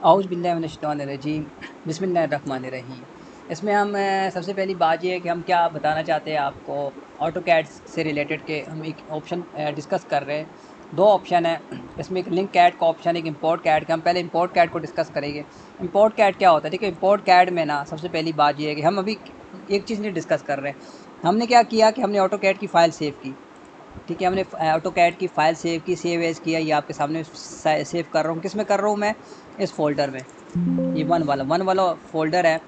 औज़ु बिल्लाहि मिनश्शैतानिर्रजीम बिस्मिल्लाहिर्रहमानिर्रहीम। इसमें हम सबसे पहली बात ये है कि हम क्या बताना चाहते हैं आपको ऑटोकैड से रिलेटेड के हम एक ऑप्शन डिस्कस कर रहे हैं। 2 ऑप्शन है इसमें, एक लिंक कैड का ऑप्शन है, एक इंपोर्ट कैड का। हम पहले इंपोर्ट कैड को डिस्कस करेंगे। इंपोर्ट कैड क्या होता है? ठीक है, इंपोर्ट कैड में ना सबसे पहली बात ये है कि हम अभी एक चीज़ नहीं डिस्कस कर रहे हैं। हमने क्या किया कि हमने ऑटोकैड की फ़ाइल सेव की। ठीक है, हमने ऑटोकैड की फ़ाइल सेव की, सेव एज़ किया। ये आपके सामने सेव कर रहा हूँ। किस में कर रहा हूँ मैं? इस फ़ोल्डर में। ये वन वाला फ़ोल्डर है।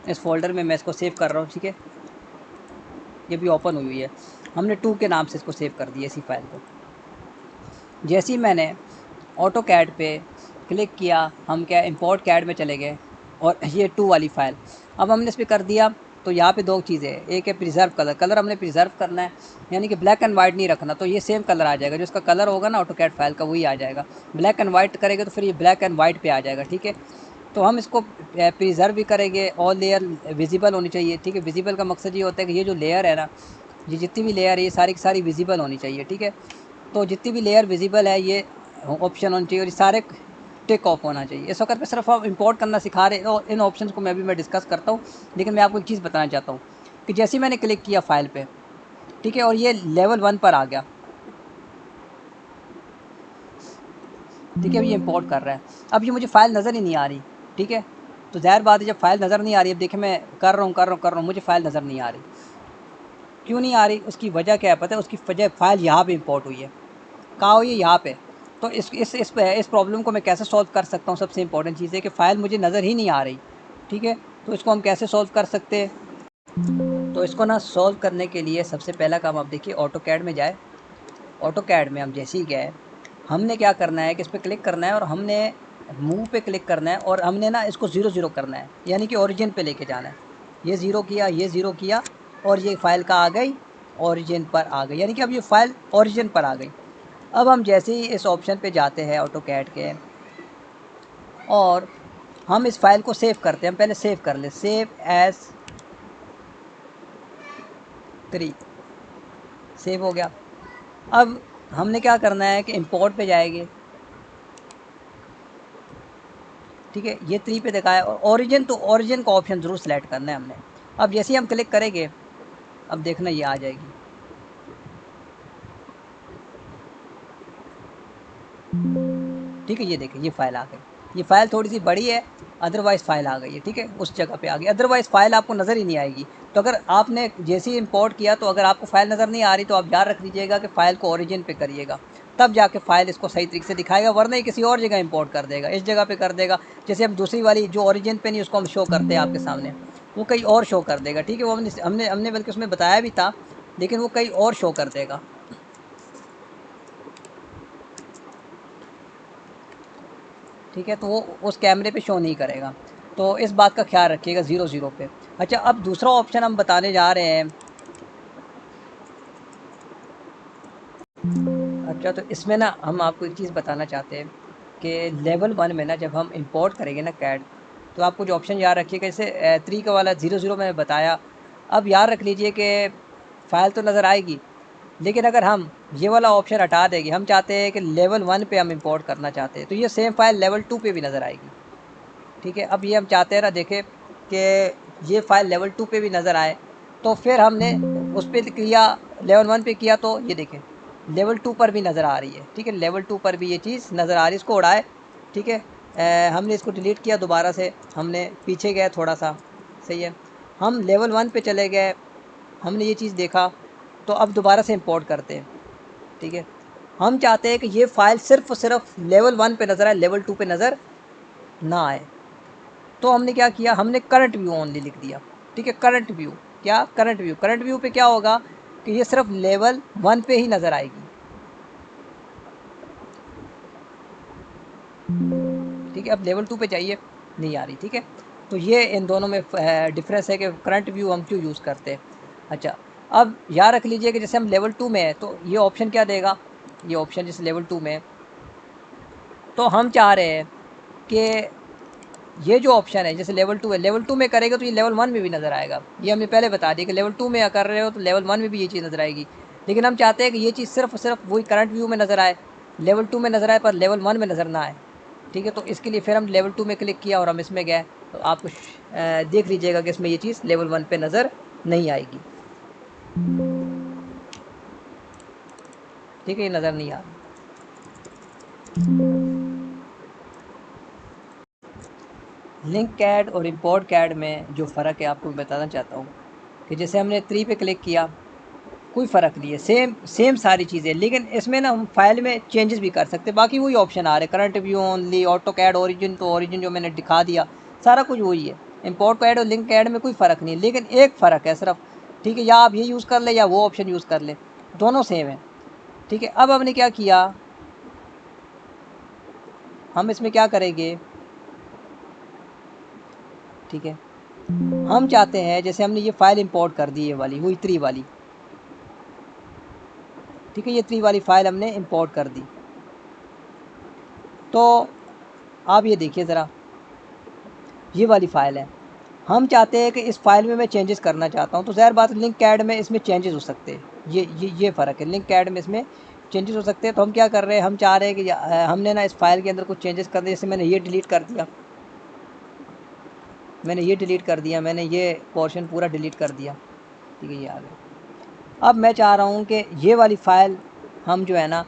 इस फ़ोल्डर में मैं इसको सेव कर रहा हूँ। ठीक है, ये भी ओपन हुई हुई है। हमने 2 के नाम से इसको सेव कर दिया इसी फ़ाइल को। जैसे ही मैंने ऑटोकैड पे क्लिक किया, हम क्या इंपोर्ट कैड में चले गए और ये 2 वाली फ़ाइल अब हमने इस पे कर दिया। तो यहाँ पे 2 चीज़ें हैं, एक है प्रिज़र्व कलर। कलर हमने प्रिज़र्व करना है, यानी कि ब्लैक एंड वाइट नहीं रखना। तो ये सेम कलर आ जाएगा, जो इसका कलर होगा ना ऑटोकैड फ़ाइल का, वही आ जाएगा। ब्लैक एंड वाइट करेंगे तो फिर ये ब्लैक एंड वाइट पे आ जाएगा। ठीक है, तो हम इसको प्रिज़र्व भी करेंगे। ऑल लेयर विज़िबल होनी चाहिए। ठीक है, विज़िबल का मकसद ये होता है कि ये जो लेयर है ना, ये जितनी भी लेयर है, ये सारी की सारी विज़िबल होनी चाहिए। ठीक है, तो जितनी भी लेयर विज़िबल है ये ऑप्शन होना चाहिए और ये सारे टिक ऑफ होना चाहिए। इस वक्त पे सिर्फ आप इंपोर्ट करना सिखा रहे हैं और इन ऑप्शंस को मैं डिस्कस करता हूँ। लेकिन मैं आपको एक चीज़ बताना चाहता हूँ कि जैसे ही मैंने क्लिक किया फ़ाइल पे, ठीक है, और ये लेवल 1 पर आ गया। ठीक है, अब ये इंपोर्ट कर रहा है। अब ये मुझे फ़ाइल नज़र ही नहीं आ रही। ठीक है, तो ज़ाहिर बात है जब फ़ाइल नज़र नहीं आ रही, अब देखिए मैं कर रहा हूँ, मुझे फ़ाइल नज़र नहीं आ रही। क्यों नहीं आ रही? उसकी वजह क्या है पता है? उसकी वजह फ़ाइल यहाँ पे इंपोर्ट हुई है। कहाँ हुई है? यहाँ पे। तो इस प्रॉब्लम को मैं कैसे सॉल्व कर सकता हूँ? सबसे इम्पोर्टेंट चीज़ है कि फ़ाइल मुझे नज़र ही नहीं आ रही। ठीक है, तो इसको हम कैसे सॉल्व कर सकते हैं? तो इसको ना सॉल्व करने के लिए सबसे पहला काम आप देखिए, ऑटोकैड में जाए। ऑटोकैड में हम जैसे ही गए, हमने क्या करना है कि इस पे क्लिक करना है और हमने मूव पे क्लिक करना है और हमने ना इसको 0 करना है, यानी कि ओरिजिन पे लेके जाना है। ये 0 किया, ये 0 किया और ये फ़ाइल का आ गई, ओरिजिन पर आ गई, यानी कि अब ये फ़ाइल ओरिजिन पर आ गई। अब हम जैसे ही इस ऑप्शन पे जाते हैं ऑटोकैड के, और हम इस फाइल को सेव करते हैं। हम पहले सेव कर ले, सेव एज 3, सेव हो गया। अब हमने क्या करना है कि इंपोर्ट पे जाएंगे। ठीक है, ये 3 पे दिखाया और ओरिजिन, तो ओरिजिन का ऑप्शन ज़रूर सेलेक्ट करना है हमने। अब जैसे ही हम क्लिक करेंगे, अब देखना ये आ जाएगी। ठीक है, ये देखिए ये फ़ाइल आ गई। ये फ़ाइल थोड़ी सी बड़ी है, अदरवाइज़ फ़ाइल आ गई है। ठीक है, उस जगह पे आ गई, अदरवाइज़ फ़ाइल आपको नज़र ही नहीं आएगी। तो अगर आपने जैसे ही इंपोर्ट किया, तो अगर आपको फ़ाइल नज़र नहीं आ रही, तो आप याद रख लीजिएगा कि फ़ाइल को ओरिजिन पे करिएगा, तब जाके फ़ाइल इसको सही तरीके से दिखाएगा, वरना ये किसी और जगह इंपोर्ट कर देगा, इस जगह पे कर देगा। जैसे हम दूसरी वाली जो ओरिजिन पे नहीं, उसको हम शो करते हैं आपके सामने, वो कहीं और शो कर देगा। ठीक है, वो हमने बल्कि उसमें बताया भी था, लेकिन वो कहीं और शो कर देगा। ठीक है, तो वो उस कैमरे पे शो नहीं करेगा। तो इस बात का ख्याल रखिएगा 0 पे। अच्छा, अब दूसरा ऑप्शन हम बताने जा रहे हैं। अच्छा, तो इसमें ना हम आपको एक चीज़ बताना चाहते हैं कि लेवल 1 में ना जब हम इंपोर्ट करेंगे ना कैड, तो आपको जो ऑप्शन याद रखिएगा, जैसे 3 का वाला 0 मैंने बताया। अब याद रख लीजिए कि फ़ाइल तो नज़र आएगी, लेकिन अगर हम ये वाला ऑप्शन हटा देंगे, हम चाहते हैं कि लेवल 1 पे हम इंपोर्ट करना चाहते हैं, तो ये सेम फ़ाइल लेवल 2 पे भी नज़र आएगी। ठीक है, अब ये हम चाहते हैं ना देखें कि ये फ़ाइल लेवल 2 पे भी नज़र आए, तो फिर हमने उस पे किया, लेवल 1 पे किया, तो ये देखें लेवल 2 पर भी नज़र आ रही है। ठीक है, लेवल 2 पर भी ये चीज़ नज़र आ रही है। इसको उड़ाए। ठीक है, हमने इसको डिलीट किया दोबारा से, हमने पीछे गए थोड़ा सा, सही है। हम लेवल 1 पे चले गए, हमने ये चीज़ देखा, तो अब दोबारा से इंपोर्ट करते हैं। ठीक है, हम चाहते हैं कि ये फ़ाइल सिर्फ़ और सिर्फ लेवल 1 पे नज़र आए, लेवल 2 पे नज़र ना आए। तो हमने क्या किया, हमने करंट व्यू ओनली लिख दिया। ठीक है, करंट व्यू, क्या करंट व्यू पे क्या होगा कि ये सिर्फ लेवल 1 पे ही नज़र आएगी। ठीक है, अब लेवल 2 पे जाइए, नहीं आ रही। ठीक है, तो ये इन दोनों में डिफरेंस है कि करंट व्यू हम क्यों यूज़ करते हैं। अच्छा, अब याद रख लीजिए कि जैसे हम लेवल 2 में है, तो ये ऑप्शन क्या देगा, ये ऑप्शन जैसे लेवल 2 में है, तो हम चाह रहे हैं कि ये जो ऑप्शन है जैसे लेवल 2 है, लेवल 2 में करेगा तो ये लेवल 1 में भी नज़र आएगा। ये हमने पहले बता दिया कि लेवल 2 में कर रहे हो तो लेवल 1 में भी ये चीज़ नज़र आएगी। लेकिन हम चाहते हैं कि ये चीज़ सिर्फ और सिर्फ वही करंट व्यू में नज़र आए, लेवल 2 में नज़र आए पर लेवल 1 में नज़र ना आए। ठीक है। तो इसके लिए फिर हम लेवल 2 में क्लिक किया और हम इसमें गए, तो आप देख लीजिएगा कि इसमें ये चीज़ लेवल 1 पे नज़र नहीं आएगी। ठीक है, ये नज़र नहीं आ रही। लिंक कैड और इंपोर्ट कैड में जो फ़र्क है आपको बताना चाहता हूँ कि जैसे हमने 3 पे क्लिक किया, कोई फ़र्क नहीं है, सेम सेम सारी चीज़ें, लेकिन इसमें ना हम फाइल में चेंजेस भी कर सकते हैं। बाकी वही ऑप्शन आ रहे हैं, current view only, auto CAD, origin, तो ओरिजिन जो मैंने दिखा दिया सारा कुछ वही है। इंपोर्ट कैड और लिंक कैड में कोई फ़र्क नहीं है, लेकिन एक फ़र्क है सिर्फ, ठीक है, या आप ये यूज़ कर लें या वो ऑप्शन यूज़ कर लें, दोनों सेम है। ठीक है, अब हमने क्या किया, हम इसमें क्या करेंगे, ठीक है, हम चाहते हैं जैसे हमने ये फ़ाइल इंपोर्ट कर दी, ये वाली वही 3 वाली, ठीक है, ये 3 वाली फ़ाइल हमने इंपोर्ट कर दी। तो आप ये देखिए ज़रा, ये वाली फ़ाइल है, हम चाहते हैं कि इस फाइल में मैं चेंजेस करना चाहता हूँ, तो ज़ाहिर बात है लिंक कैड में इसमें चेंजेस हो सकते हैं। ये फ़र्क है, लिंक कैड में इसमें चेंजेस हो सकते हैं। तो हम क्या कर रहे हैं, हम चाह रहे हैं कि हमने ना इस फाइल के अंदर कुछ चेंजेस कर दिए। जैसे मैंने ये डिलीट कर दिया, मैंने ये पोर्शन पूरा डिलीट कर दिया, ठीक है, ये आ गया। अब मैं चाह रहा हूँ कि ये वाली फ़ाइल हम जो है ना,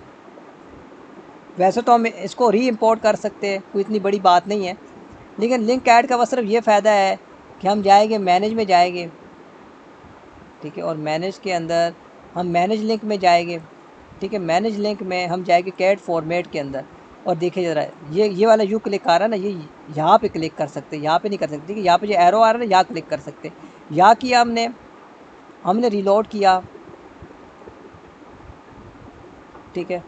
वैसे तो हम इसको री इम्पोर्ट कर सकते हैं, कोई इतनी बड़ी बात नहीं है, लेकिन लिंक ऐड का बस सिर्फ ये फ़ायदा है कि हम जाएंगे मैनेज में जाएंगे, ठीक है, और मैनेज के अंदर हम मैनेज लिंक में जाएंगे, ठीक है, मैनेज लिंक में हम जाएंगे कैड फॉर्मेट के अंदर, और देखिए ज़रा ये वाला यू क्लिक आ रहा है ना, ये यहाँ पे क्लिक कर सकते हैं, यहाँ पे नहीं कर सकते, ठीक है, यहाँ पे जो एरो आ रहा है ना, यहाँ क्लिक कर सकते हैं। यहाँ किया हमने रिलोड किया, ठीक है।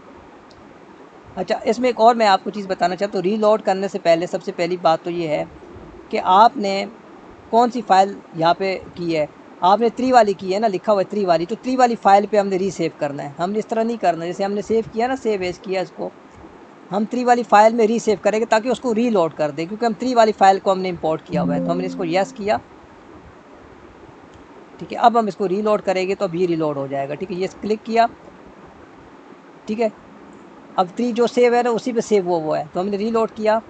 अच्छा, इसमें एक और मैं आपको चीज़ बताना चाहता हूँ, रीलोड करने से पहले सबसे पहली बात तो ये है कि आपने कौन सी फ़ाइल यहाँ पे की है, आपने 3 वाली की है ना, लिखा हुआ है 3 वाली, तो 3 वाली फ़ाइल पे हमने रीसेव करना है। हमने इस तरह नहीं करना, जैसे हमने सेव किया ना, सेव एज किया इसको, हम 3 वाली फ़ाइल में रीसेव करेंगे ताकि उसको रीलोड कर दें, क्योंकि हम 3 वाली फ़ाइल को हमने इंपोर्ट किया हुआ है। तो हमने इसको यस किया, ठीक है। अब हम इसको रीलोड करेंगे तो अब ये रीलोड हो जाएगा, ठीक है, ये क्लिक किया, ठीक है। अब 3 जो सेव है ना, उसी पे सेव वो है, तो हमने रीलोड किया,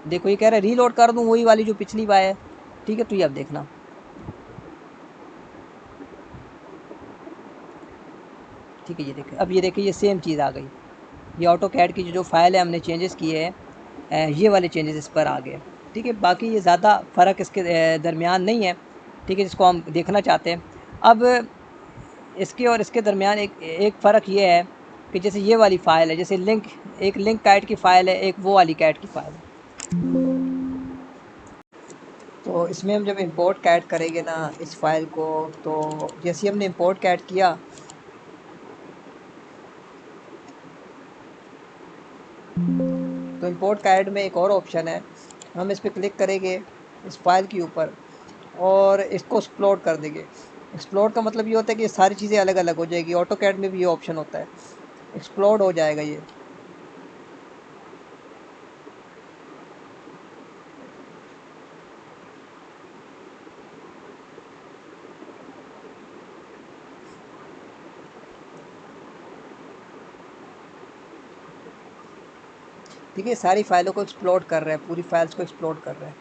देखो ये कह रहा है रीलोड कर दूँ वही वाली जो पिछली बार है, ठीक है। तो ये अब देखना, ठीक है, ये देखिए, अब ये देखिए, ये सेम चीज़ आ गई, ये ऑटो कैड की जो फाइल है हमने चेंजेस किए हैं, ये वाले चेंजेस इस पर आ गए, ठीक है। बाकी ये ज़्यादा फ़र्क इसके दरमियान नहीं है, ठीक है, जिसको हम देखना चाहते हैं। अब इसके और इसके दरमियान एक फ़र्क ये है कि जैसे ये वाली फ़ाइल है, जैसे एक लिंक कैट की फ़ाइल है, एक वो वाली कैट की फ़ाइल है। तो इसमें हम जब इंपोर्ट कैट करेंगे ना इस फाइल को, तो जैसे हमने इंपोर्ट कैट किया, तो इंपोर्ट कैट में एक और ऑप्शन है, हम इस पर क्लिक करेंगे इस फाइल के ऊपर और इसको एक्सप्लोर कर देंगे। एक्सप्लोर का मतलब ये होता है कि ये सारी चीज़ें अलग अलग हो जाएगी। ऑटो कैड में भी ये ऑप्शन होता है, एक्सप्लोर हो जाएगा ये। ठीक है, सारी फाइलों को एक्सप्लोर कर रहे हैं, पूरी फाइल्स को एक्सप्लोर कर रहे हैं,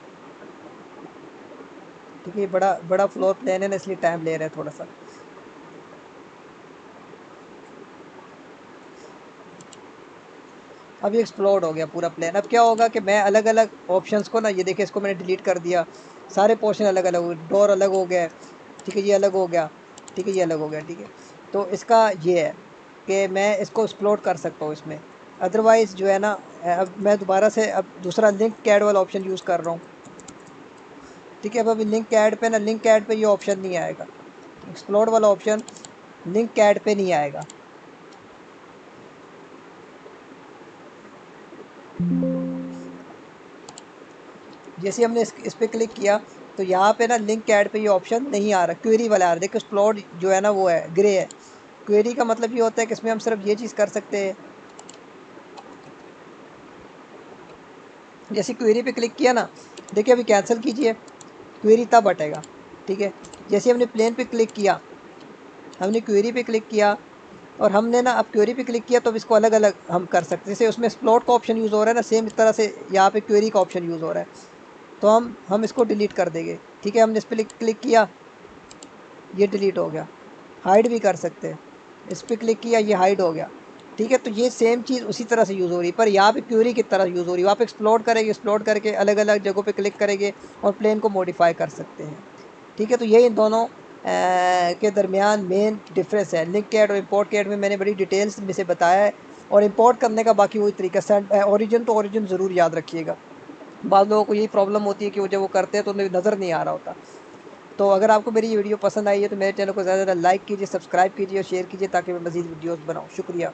ठीक है। बड़ा बड़ा फ्लोर प्लान है ना, इसलिए टाइम ले रहे हैं थोड़ा सा। अब ये एक्सप्लोर हो गया पूरा प्लान। अब क्या होगा कि मैं अलग अलग ऑप्शंस को ना, ये देखिए, इसको मैंने डिलीट कर दिया, सारे पोर्शन अलग अलग हो गए, डोर अलग हो गया, ठीक है, ये अलग हो गया, ठीक है, ये अलग हो गया, ठीक है। तो इसका ये है कि मैं इसको एक्सप्लोर कर सकता हूँ इसमें। अदरवाइज़ जो है ना, अब मैं दोबारा से अब दूसरा लिंक कैड वाला ऑप्शन यूज़ कर रहा हूँ, ठीक है। अब अभी लिंक कैड पे ना, लिंक कैड पे ये ऑप्शन नहीं आएगा, एक्सप्लोर वाला ऑप्शन लिंक कैड पे नहीं आएगा। जैसे हमने इस पर क्लिक किया, तो यहाँ पे ना लिंक ऐड पे ये ऑप्शन नहीं आ रहा, क्वेरी वाला आ रहा है। देखो एक्सप्लोर जो है ना वो है ग्रे है। क्वेरी का मतलब ये होता है कि इसमें हम सिर्फ ये चीज़ कर सकते हैं, जैसे क्वेरी पे क्लिक किया ना, देखिए अभी कैंसिल कीजिए, क्वेरी तब हटेगा, ठीक है। जैसे हमने प्लेन पे क्लिक किया, हमने क्वेरी पे क्लिक किया, और हमने ना अब क्वेरी पे क्लिक किया तो अब इसको अलग अलग हम कर सकते हैं। जैसे उसमें एक्सप्लोर का ऑप्शन यूज़ हो रहा है ना, सेम इस तरह से यहाँ पे क्वेरी का ऑप्शन यूज़ हो रहा है। तो हम इसको डिलीट कर देंगे। ठीक है, हमने इस पर क्लिक किया, ये डिलीट हो गया। हाइड भी कर सकते हैं, इस पर क्लिक किया, ये हाइड हो गया। ठीक है, तो ये सेम चीज़ उसी तरह से यूज़ हो रही है, पर यहाँ पे क्वेरी की तरह यूज़ हो रही है। आप एक्सप्लोर करेंगे, एक्सप्लोर करके अलग अलग जगहों पे क्लिक करेंगे और प्लेन को मॉडिफाई कर सकते हैं। ठीक है, तो ये इन दोनों के दरमियान मेन डिफरेंस है। लिंक कैट और इम्पोर्ट कैट में मैंने बड़ी डिटेल्स में से बताया है। और इम्पोर्ट करने का बाकी वही तरीका, सेंड ओरिजिन तो ओरिजिन ज़रूर याद रखिएगा। बाद लोगों को यही प्रॉब्लम होती है कि वो जब वो करते हैं तो उन्हें नज़र नहीं आ रहा होता। तो अगर आपको मेरी ये वीडियो पसंद आई है तो मेरे चैनल को ज़्यादा से ज़्यादा लाइक कीजिए, सब्सक्राइब कीजिए और शेयर कीजिए ताकि मैं मज़ीद वीडियोस बनाऊँ। शुक्रिया।